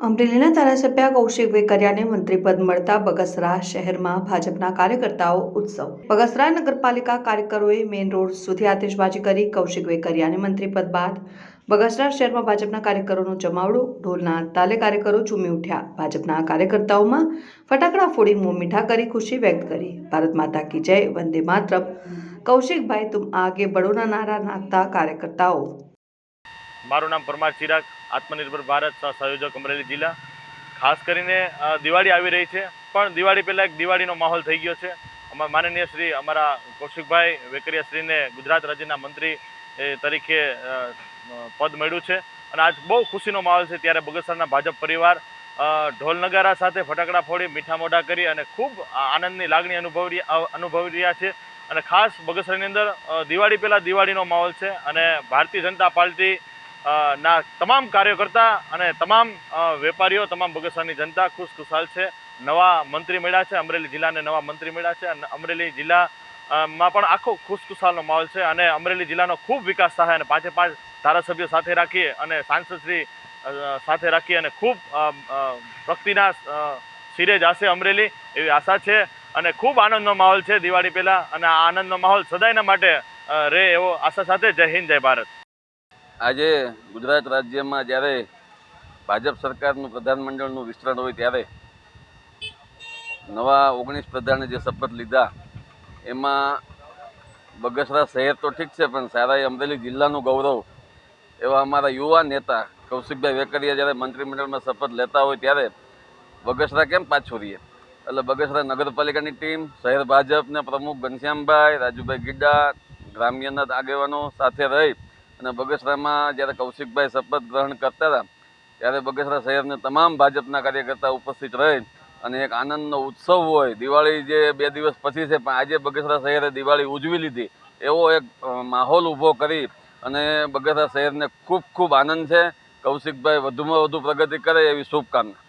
અમરેલીના ધારાસભ્ય કૌશિક વેકરિયાને મંત્રીપદ મળતા બગસરા શહેરમાં ભાજપના કાર્યકર્તાઓ ઉત્સવ. બગસરા નગરપાલિકા કાર્યકરોએ મેઇન રોડ સુધી આતિશબાજી કરી કૌશિક વેકરિયાને મંત્રીપદ બાદ બગસરા શહેરમાં ભાજપના કાર્યકરોનો જમાવડો. ઢોલના તાલે કાર્યકરો ઝૂમી ઉઠ્યા. ભાજપના કાર્યકર્તાઓમાં ફટાકડા ફોડી મોં મીઠા કરી ખુશી વ્યક્ત કરી. ભારત માતા કી જય, વંદે માતરમ, કૌશિકભાઈ તુમ આગે બઢોના નારા નાખતા કાર્યકર્તાઓ. મારું નામ પરમાર ચિરાગ, આત્મનિર્ભર ભારત સહયોજક અમરેલી જિલ્લા. ખાસ કરીને દિવાળી આવી રહી છે, પણ દિવાળી પહેલાં એક દિવાળીનો માહોલ થઈ ગયો છે. માનનીય શ્રી અમારા કૌશિકભાઈ વેકરિયા શ્રીને ગુજરાત રાજ્યના મંત્રી તરીકે પદ મળ્યું છે અને આજ બહુ ખુશીનો માહોલ છે. ત્યારે બગસરાના ભાજપ પરિવાર ઢોલ નગારા સાથે ફટાકડા ફોડી મીઠા મોઢા કરી અને ખૂબ આનંદની લાગણી અનુભવી રહ્યા છે. અને ખાસ બગસરાની અંદર દિવાળી પહેલાં દિવાળીનો માહોલ છે અને ભારતીય જનતા પાર્ટી ના તમામ કાર્યકર્તા અને તમામ વેપારીઓ, તમામ બગસરાની જનતા ખુશખુશાલ છે. નવા મંત્રી મળ્યા છે, અમરેલી જિલ્લાને નવા મંત્રી મળ્યા છે અને અમરેલી જિલ્લામાં પણ આખો ખુશખુશાલનો માહોલ છે અને અમરેલી જિલ્લાનો ખૂબ વિકાસ થાય અને પાંચે પાંચ ધારાસભ્યો સાથે રાખીએ અને સાંસદશ્રી સાથે રાખીએ અને ખૂબ પ્રગતિના શિરે જશે અમરેલી એવી આશા છે અને ખૂબ આનંદનો માહોલ છે દિવાળી પહેલાં અને આ આનંદનો માહોલ સદાયના માટે રહે એવો આશા સાથે. જય હિન્દ, જય ભારત. આજે ગુજરાત રાજ્યમાં જ્યારે ભાજપ સરકારનું પ્રધાનમંડળનું વિસ્તરણ હોય ત્યારે નવા 19 પ્રધાને જે શપથ લીધા એમાં બગસરા શહેર તો ઠીક છે, પણ સારા અમરેલી જિલ્લાનું ગૌરવ એવા અમારા યુવા નેતા કૌશિકભાઈ વેકરિયા જ્યારે મંત્રીમંડળમાં શપથ લેતા હોય ત્યારે બગસરા કેમ પાછું રહીએ. એટલે બગસરા નગરપાલિકાની ટીમ, શહેર ભાજપના પ્રમુખ ઘનશ્યામભાઈ, રાજુભાઈ ગીડા, ગ્રામ્યના આગેવાનો સાથે રહી અને બગસરામાં જ્યારે કૌશિકભાઈ શપથ ગ્રહણ કરતા હતા ત્યારે બગસરા શહેરના તમામ ભાજપના કાર્યકર્તા ઉપસ્થિત રહી અને એક આનંદનો ઉત્સવ હોય. દિવાળી જે 2 દિવસ પછી છે, પણ આજે બગસરા શહેરે દિવાળી ઉજવી લીધી એવો એક માહોલ ઊભો કરી અને બગસરા શહેરને ખૂબ ખૂબ આનંદ છે. કૌશિકભાઈ વધુમાં વધુ પ્રગતિ કરે એવી શુભકામના.